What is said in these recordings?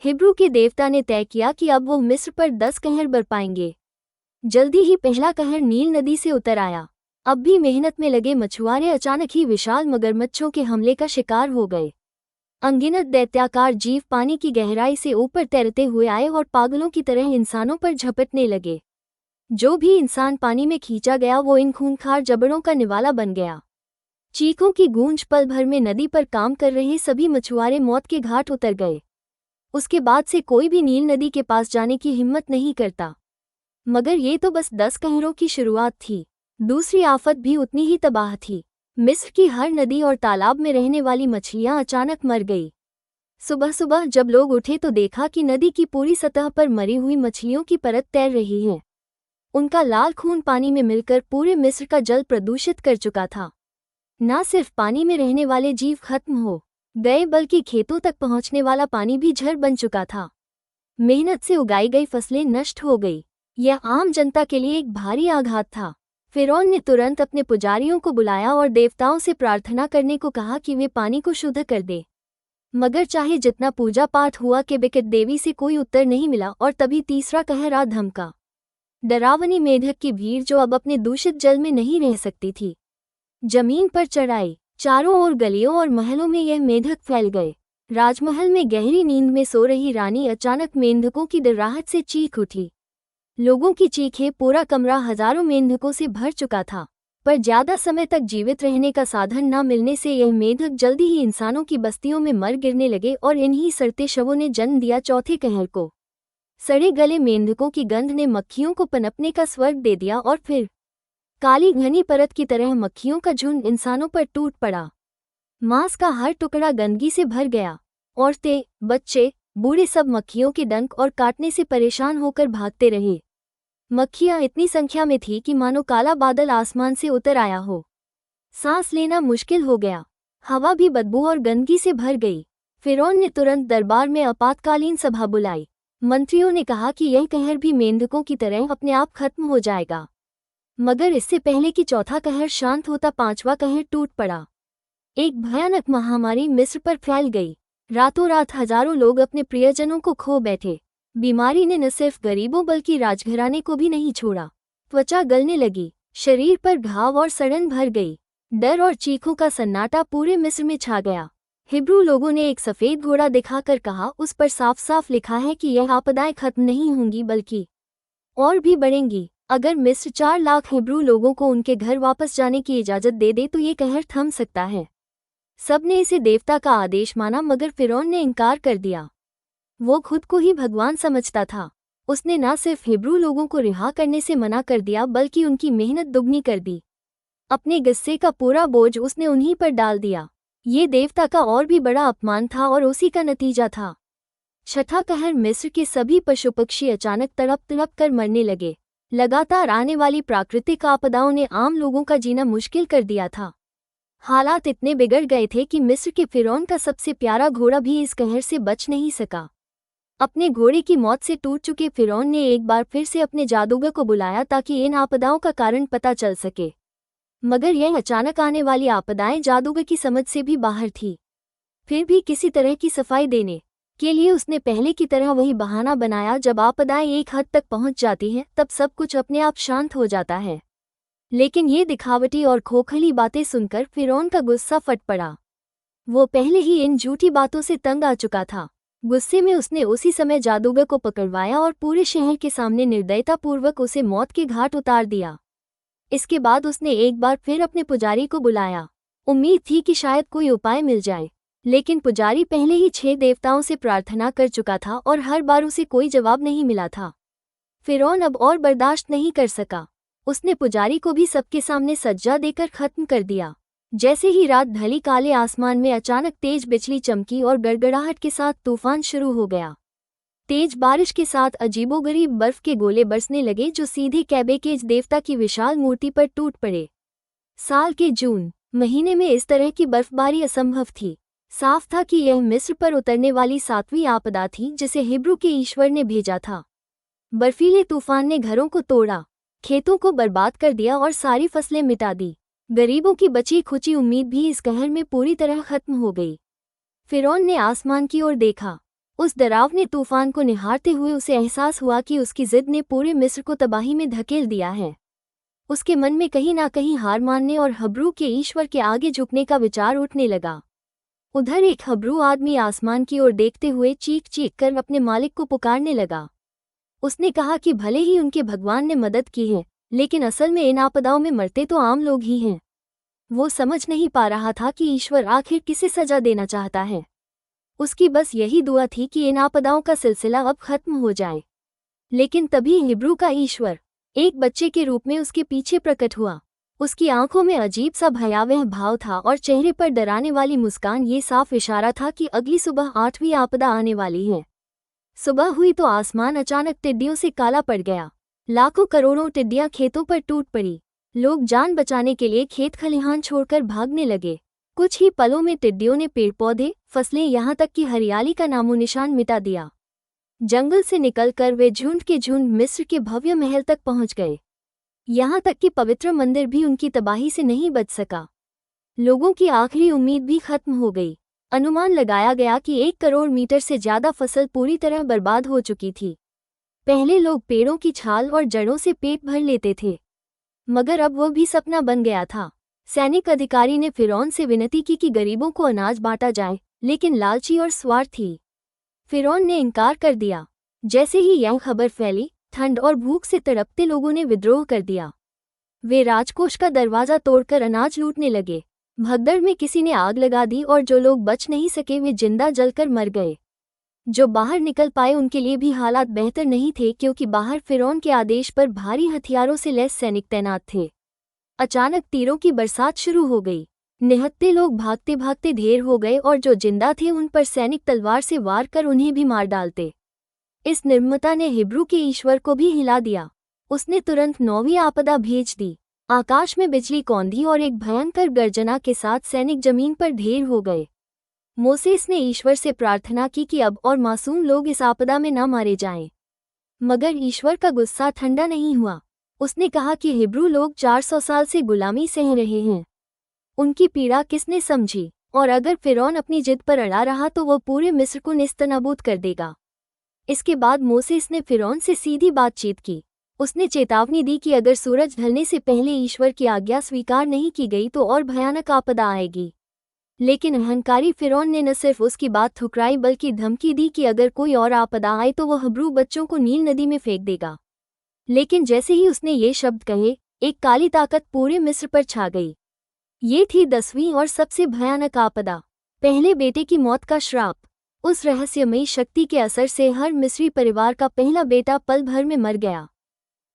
Hebrew के देवता ने तय किया कि अब वो मिस्र पर 10 कहर बरपाएंगे। जल्दी ही पहला कहर नील नदी से उतर आया। अब भी मेहनत में लगे मछुआरे अचानक ही विशाल मगरमच्छों के हमले का शिकार हो गए। अनगिनत दैत्याकार जीव पानी की गहराई से ऊपर तैरते हुए आए और पागलों की तरह इंसानों पर झपटने लगे। जो भी इंसान पानी में खींचा गया वो इन खूंखार जबड़ों का निवाला बन गया। चीखों की गूंज पल भर में नदी पर काम कर रहे सभी मछुआरे मौत के घाट उतर गए। उसके बाद से कोई भी नील नदी के पास जाने की हिम्मत नहीं करता। मगर ये तो बस 10 कहरों की शुरुआत थी। दूसरी आफत भी उतनी ही तबाह थी। मिस्र की हर नदी और तालाब में रहने वाली मछलियां अचानक मर गई। सुबह सुबह जब लोग उठे तो देखा कि नदी की पूरी सतह पर मरी हुई मछलियों की परत तैर रही है। उनका लाल खून पानी में मिलकर पूरे मिस्र का जल प्रदूषित कर चुका था। न सिर्फ पानी में रहने वाले जीव खत्म हो गए बल्कि खेतों तक पहुंचने वाला पानी भी झर बन चुका था। मेहनत से उगाई गई फसलें नष्ट हो गई। यह आम जनता के लिए एक भारी आघात था। फिरौन ने तुरंत अपने पुजारियों को बुलाया और देवताओं से प्रार्थना करने को कहा कि वे पानी को शुद्ध कर दे। मगर चाहे जितना पूजा पाठ हुआ के बेकत देवी से कोई उत्तर नहीं मिला और तभी तीसरा कहर आ धमका। डरावनी मेढक की भीड़ जो अब अपने दूषित जल में नहीं रह सकती थी, जमीन पर चढ़ आई। चारों ओर गलियों और महलों में यह मेढक फैल गए। राजमहल में गहरी नींद में सो रही रानी अचानक मेंढकों की डराहट से चीख उठी। लोगों की चीखें पूरा कमरा हजारों मेंढकों से भर चुका था। पर ज्यादा समय तक जीवित रहने का साधन न मिलने से यह मेढक जल्दी ही इंसानों की बस्तियों में मर गिरने लगे और इन्हीं सड़ते शवों ने जन्म दिया चौथे कहर को। सड़े गले मेंढकों की गंध ने मक्खियों को पनपने का स्वर्ग दे दिया और फिर काली घनी परत की तरह मक्खियों का झुंड इंसानों पर टूट पड़ा। मांस का हर टुकड़ा गंदगी से भर गया। औरतें, बच्चे, बूढ़े सब मक्खियों के डंक और काटने से परेशान होकर भागते रहे। मक्खियां इतनी संख्या में थी कि मानो काला बादल आसमान से उतर आया हो। सांस लेना मुश्किल हो गया। हवा भी बदबू और गंदगी से भर गई। फिरौन ने तुरंत दरबार में आपातकालीन सभा बुलाई। मंत्रियों ने कहा कि यह कहर भी मेंढकों की तरह अपने आप खत्म हो जाएगा। मगर इससे पहले कि चौथा कहर शांत होता पांचवा कहर टूट पड़ा। एक भयानक महामारी मिस्र पर फैल गई। रातों रात हजारों लोग अपने प्रियजनों को खो बैठे। बीमारी ने न सिर्फ गरीबों बल्कि राजघराने को भी नहीं छोड़ा। त्वचा गलने लगी, शरीर पर घाव और सड़न भर गई। डर और चीखों का सन्नाटा पूरे मिस्र में छा गया। हिब्रू लोगों ने एक सफेद घोड़ा दिखाकर कहा, उस पर साफ साफ लिखा है कि यह आपदाएं खत्म नहीं होंगी बल्कि और भी बढ़ेंगी। अगर मिस्र 4 लाख हिब्रू लोगों को उनके घर वापस जाने की इजाजत दे दे तो ये कहर थम सकता है। सबने इसे देवता का आदेश माना मगर फिरौन ने इनकार कर दिया। वो खुद को ही भगवान समझता था। उसने न सिर्फ हिब्रू लोगों को रिहा करने से मना कर दिया बल्कि उनकी मेहनत दुगनी कर दी। अपने गुस्से का पूरा बोझ उसने उन्हीं पर डाल दिया। ये देवता का और भी बड़ा अपमान था और उसी का नतीजा था। छठा कहर मिस्र के सभी पशु पक्षी अचानक तड़प तड़प कर मरने लगे। लगातार आने वाली प्राकृतिक आपदाओं ने आम लोगों का जीना मुश्किल कर दिया था। हालात इतने बिगड़ गए थे कि मिस्र के फिरौन का सबसे प्यारा घोड़ा भी इस कहर से बच नहीं सका। अपने घोड़े की मौत से टूट चुके फिरौन ने एक बार फिर से अपने जादूगर को बुलाया ताकि इन आपदाओं का कारण पता चल सके। मगर यह अचानक आने वाली आपदाएं जादूगर की समझ से भी बाहर थी। फिर भी किसी तरह की सफाई देने के लिए उसने पहले की तरह वही बहाना बनाया, जब आपदाएं एक हद तक पहुंच जाती हैं तब सब कुछ अपने आप शांत हो जाता है। लेकिन ये दिखावटी और खोखली बातें सुनकर फिरौन का गुस्सा फट पड़ा। वो पहले ही इन झूठी बातों से तंग आ चुका था। गुस्से में उसने उसी समय जादूगर को पकड़वाया और पूरे शहर के सामने निर्दयतापूर्वक उसे मौत के घाट उतार दिया। इसके बाद उसने एक बार फिर अपने पुजारी को बुलाया। उम्मीद थी कि शायद कोई उपाय मिल जाए, लेकिन पुजारी पहले ही 6 देवताओं से प्रार्थना कर चुका था और हर बार उसे कोई जवाब नहीं मिला था। फिरौन अब और बर्दाश्त नहीं कर सका। उसने पुजारी को भी सबके सामने सज्जा देकर खत्म कर दिया। जैसे ही रात ढली, काले आसमान में अचानक तेज बिजली चमकी और गड़गड़ाहट के साथ तूफान शुरू हो गया। तेज बारिश के साथ अजीबोगरीब बर्फ के गोले बरसने लगे जो सीधे कैबेकेज देवता की विशाल मूर्ति पर टूट पड़े। साल के जून महीने में इस तरह की बर्फबारी असंभव थी। साफ था कि यह मिस्र पर उतरने वाली 7वीं आपदा थी जिसे हिब्रू के ईश्वर ने भेजा था। बर्फीले तूफान ने घरों को तोड़ा, खेतों को बर्बाद कर दिया और सारी फसलें मिटा दी। गरीबों की बची खुची उम्मीद भी इस कहर में पूरी तरह खत्म हो गई। फिरौन ने आसमान की ओर देखा। उस डरावने तूफान को निहारते हुए उसे एहसास हुआ कि उसकी जिद ने पूरे मिस्र को तबाही में धकेल दिया है। उसके मन में कहीं ना कहीं हार मानने और हिब्रू के ईश्वर के आगे झुकने का विचार उठने लगा। उधर एक हिब्रू आदमी आसमान की ओर देखते हुए चीख चीख कर अपने मालिक को पुकारने लगा। उसने कहा कि भले ही उनके भगवान ने मदद की है, लेकिन असल में इन आपदाओं में मरते तो आम लोग ही हैं। वो समझ नहीं पा रहा था कि ईश्वर आखिर किसे सजा देना चाहता है। उसकी बस यही दुआ थी कि इन आपदाओं का सिलसिला अब खत्म हो जाए। लेकिन तभी हिब्रू का ईश्वर एक बच्चे के रूप में उसके पीछे प्रकट हुआ। उसकी आंखों में अजीब सा भयावह भाव था और चेहरे पर डराने वाली मुस्कान ये साफ इशारा था कि अगली सुबह 8वीं आपदा आने वाली है। सुबह हुई तो आसमान अचानक टिड्डियों से काला पड़ गया। लाखों करोड़ों टिड्डियां खेतों पर टूट पड़ी। लोग जान बचाने के लिए खेत खलिहान छोड़कर भागने लगे। कुछ ही पलों में टिड्डियों ने पेड़ पौधे, फसलें, यहाँ तक कि हरियाली का नामो निशान मिटा दिया। जंगल से निकलकर वे झुंड के झुंड मिस्र के भव्य महल तक पहुंच गए। यहाँ तक कि पवित्र मंदिर भी उनकी तबाही से नहीं बच सका। लोगों की आखिरी उम्मीद भी खत्म हो गई। अनुमान लगाया गया कि 1 करोड़ मीटर से ज्यादा फसल पूरी तरह बर्बाद हो चुकी थी। पहले लोग पेड़ों की छाल और जड़ों से पेट भर लेते थे, मगर अब वह भी सपना बन गया था। सैनिक अधिकारी ने फिरौन से विनती की कि गरीबों को अनाज बांटा जाए, लेकिन लालची और स्वार्थी फिरौन ने इनकार कर दिया। जैसे ही यह खबर फैली, ठंड और भूख से तड़पते लोगों ने विद्रोह कर दिया। वे राजकोष का दरवाजा तोड़कर अनाज लूटने लगे। भगदड़ में किसी ने आग लगा दी और जो लोग बच नहीं सके वे जिंदा जलकर मर गए। जो बाहर निकल पाए उनके लिए भी हालात बेहतर नहीं थे, क्योंकि बाहर फिरौन के आदेश पर भारी हथियारों से लैस सैनिक तैनात थे। अचानक तीरों की बरसात शुरू हो गई। निहत्थे लोग भागते भागते ढेर हो गए और जो जिंदा थे उन पर सैनिक तलवार से वार कर उन्हें भी मार डालते। इस निर्ममता ने हिब्रू के ईश्वर को भी हिला दिया। उसने तुरंत 9वीं आपदा भेज दी। आकाश में बिजली कौंधी और एक भयंकर गर्जना के साथ सैनिक जमीन पर ढेर हो गए। मोसेस ने ईश्वर से प्रार्थना की कि अब और मासूम लोग इस आपदा में न मारे जाएं। मगर ईश्वर का गुस्सा ठंडा नहीं हुआ। उसने कहा कि हिब्रू लोग 400 साल से गुलामी सह रहे हैं। उनकी पीड़ा किसने समझी? और अगर फिरौन अपनी जिद पर अड़ा रहा तो वह पूरे मिस्र को नेस्तनाबूद कर देगा। इसके बाद मोसेस ने फिरौन से सीधी बातचीत की। उसने चेतावनी दी कि अगर सूरज ढलने से पहले ईश्वर की आज्ञा स्वीकार नहीं की गई तो और भयानक आपदा आएगी। लेकिन अहंकारी फिरौन ने न सिर्फ उसकी बात ठुकराई बल्कि धमकी दी कि अगर कोई और आपदा आए तो वह हिब्रू बच्चों को नील नदी में फेंक देगा। लेकिन जैसे ही उसने ये शब्द कहे, एक काली ताकत पूरे मिस्र पर छा गई। ये थी 10वीं और सबसे भयानक आपदा, पहले बेटे की मौत का श्राप। उस रहस्यमयी शक्ति के असर से हर मिस्री परिवार का पहला बेटा पल भर में मर गया।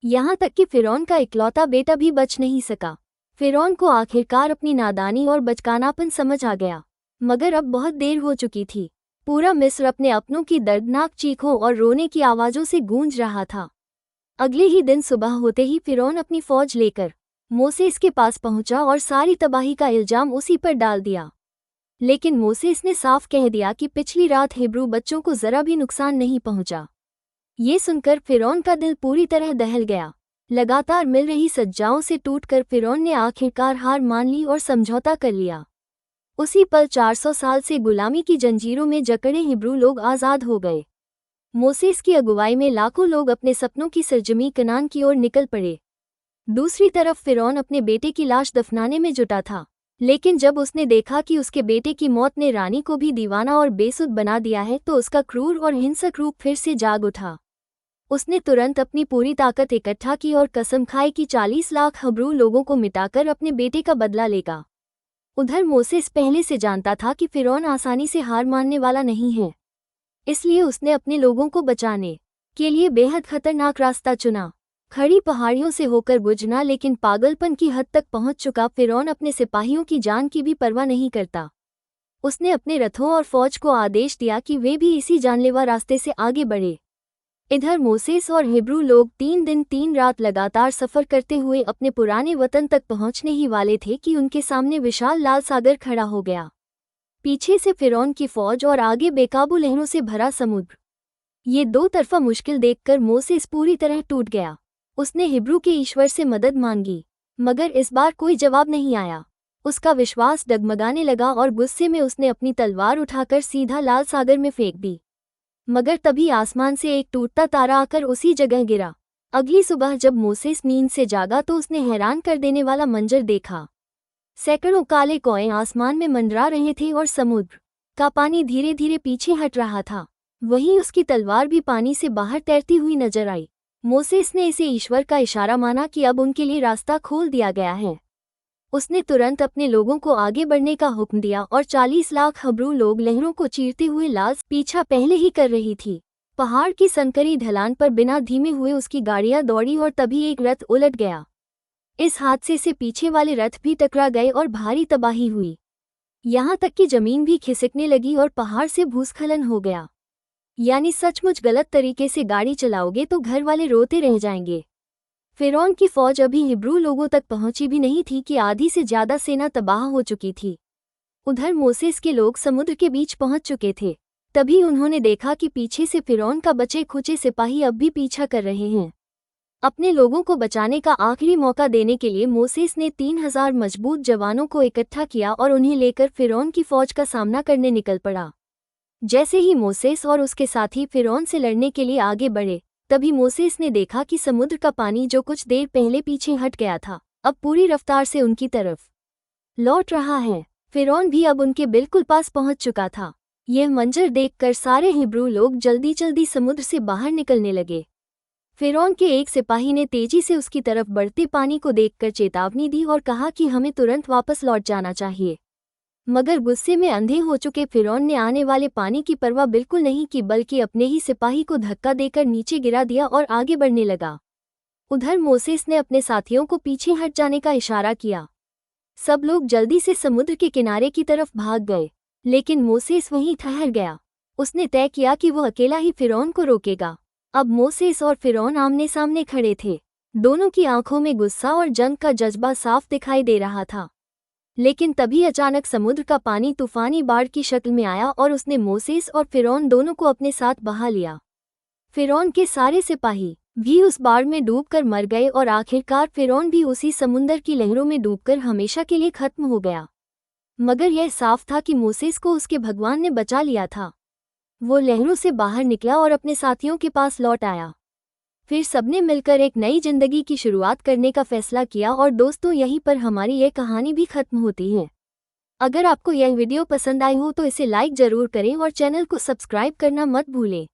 यहाँ तक कि फिरौन का इकलौता बेटा भी बच नहीं सका। फिरौन को आखिरकार अपनी नादानी और बचकानापन समझ आ गया, मगर अब बहुत देर हो चुकी थी। पूरा मिस्र अपने अपनों की दर्दनाक चीखों और रोने की आवाज़ों से गूंज रहा था। अगले ही दिन सुबह होते ही फिरौन अपनी फौज लेकर मोसेस के पास पहुंचा और सारी तबाही का इल्जाम उसी पर डाल दिया। लेकिन मोसेस ने साफ कह दिया कि पिछली रात हिब्रू बच्चों को जरा भी नुकसान नहीं पहुंचा। ये सुनकर फिरौन का दिल पूरी तरह दहल गया। लगातार मिल रही सज्जाओं से टूटकर फिरौन ने आखिरकार हार मान ली और समझौता कर लिया। उसी पल 400 साल से गुलामी की जंजीरों में जकड़े हिब्रू लोग आज़ाद हो गए। मोसेस की अगुवाई में लाखों लोग अपने सपनों की सरजमी कनान की ओर निकल पड़े। दूसरी तरफ फिरौन अपने बेटे की लाश दफनाने में जुटा था, लेकिन जब उसने देखा कि उसके बेटे की मौत ने रानी को भी दीवाना और बेसुध बना दिया है तो उसका क्रूर और हिंसक रूप फिर से जाग उठा। उसने तुरंत अपनी पूरी ताकत इकट्ठा की और कसम खाई कि 40 लाख हिब्रू लोगों को मिटाकर अपने बेटे का बदला लेगा। उधर मोसेस पहले से जानता था कि फिरौन आसानी से हार मानने वाला नहीं है, इसलिए उसने अपने लोगों को बचाने के लिए बेहद खतरनाक रास्ता चुना। खड़ी पहाड़ियों से होकर गुजरना, लेकिन पागलपन की हद तक पहुंच चुका फिरौन अपने सिपाहियों की जान की भी परवाह नहीं करता। उसने अपने रथों और फौज को आदेश दिया कि वे भी इसी जानलेवा रास्ते से आगे बढ़े। इधर मोसेस और हिब्रू लोग 3 दिन 3 रात लगातार सफ़र करते हुए अपने पुराने वतन तक पहुंचने ही वाले थे कि उनके सामने विशाल लाल सागर खड़ा हो गया। पीछे से फिरौन की फौज और आगे बेकाबू लहरों से भरा समुद्र। ये दो तरफा मुश्किल देखकर मोसेस पूरी तरह टूट गया। उसने हिब्रू के ईश्वर से मदद मांगी, मगर इस बार कोई जवाब नहीं आया। उसका विश्वास डगमगाने लगा और गुस्से में उसने अपनी तलवार उठाकर सीधा लाल सागर में फेंक दी। मगर तभी आसमान से एक टूटता तारा आकर उसी जगह गिरा। अगली सुबह जब मोसेस नींद से जागा तो उसने हैरान कर देने वाला मंजर देखा। सैकड़ों काले कौए आसमान में मंडरा रहे थे और समुद्र का पानी धीरे धीरे पीछे हट रहा था। वहीं उसकी तलवार भी पानी से बाहर तैरती हुई नजर आई। मोसेस ने इसे ईश्वर का इशारा माना कि अब उनके लिए रास्ता खोल दिया गया है। उसने तुरंत अपने लोगों को आगे बढ़ने का हुक्म दिया और 40 लाख हिब्रू लोग लहरों को चीरते हुए लाज पीछा पहले ही कर रही थी। पहाड़ की संकरी ढलान पर बिना धीमे हुए उसकी गाड़ियां दौड़ी और तभी एक रथ उलट गया। इस हादसे से पीछे वाले रथ भी टकरा गए और भारी तबाही हुई। यहाँ तक कि जमीन भी खिसकने लगी और पहाड़ से भूस्खलन हो गया। यानी सचमुच गलत तरीके से गाड़ी चलाओगे तो घर वाले रोते रह जाएंगे। फिरौन की फौज अभी हिब्रू लोगों तक पहुंची भी नहीं थी कि आधी से ज्यादा सेना तबाह हो चुकी थी। उधर मोसेस के लोग समुद्र के बीच पहुंच चुके थे। तभी उन्होंने देखा कि पीछे से फिरौन का बचे खुचे सिपाही अब भी पीछा कर रहे हैं। अपने लोगों को बचाने का आखिरी मौका देने के लिए मोसेस ने 3000 मजबूत जवानों को इकट्ठा किया और उन्हें लेकर फिरौन की फौज का सामना करने निकल पड़ा। जैसे ही मोसेस और उसके साथी फिरौन से लड़ने के लिए आगे बढ़े, तभी मोसेस ने देखा कि समुद्र का पानी जो कुछ देर पहले पीछे हट गया था, अब पूरी रफ्तार से उनकी तरफ लौट रहा है। फिरौन भी अब उनके बिल्कुल पास पहुंच चुका था। यह मंजर देखकर सारे हिब्रू लोग जल्दी जल्दी समुद्र से बाहर निकलने लगे। फिरौन के एक सिपाही ने तेजी से उसकी तरफ बढ़ते पानी को देखकर चेतावनी दी और कहा कि हमें तुरंत वापस लौट जाना चाहिए। मगर गुस्से में अंधे हो चुके फिरौन ने आने वाले पानी की परवाह बिल्कुल नहीं की, बल्कि अपने ही सिपाही को धक्का देकर नीचे गिरा दिया और आगे बढ़ने लगा। उधर मोसेस ने अपने साथियों को पीछे हट जाने का इशारा किया। सब लोग जल्दी से समुद्र के किनारे की तरफ भाग गए, लेकिन मोसेस वहीं ठहर गया। उसने तय किया कि वो अकेला ही फिरौन को रोकेगा। अब मोसेस और फिरौन आमने सामने खड़े थे। दोनों की आंखों में गुस्सा और जंग का जज्बा साफ दिखाई दे रहा था। लेकिन तभी अचानक समुद्र का पानी तूफानी बाढ़ की शक्ल में आया और उसने मोसेस और फिरौन दोनों को अपने साथ बहा लिया। फिरौन के सारे सिपाही भी उस बाढ़ में डूबकर मर गए और आखिरकार फिरौन भी उसी समुंदर की लहरों में डूबकर हमेशा के लिए खत्म हो गया। मगर यह साफ था कि मोसेस को उसके भगवान ने बचा लिया था। वो लहरों से बाहर निकला और अपने साथियों के पास लौट आया। फिर सबने मिलकर एक नई जिंदगी की शुरुआत करने का फैसला किया। और दोस्तों, यहीं पर हमारी यह कहानी भी खत्म होती है। अगर आपको यह वीडियो पसंद आई हो तो इसे लाइक जरूर करें और चैनल को सब्सक्राइब करना मत भूलें।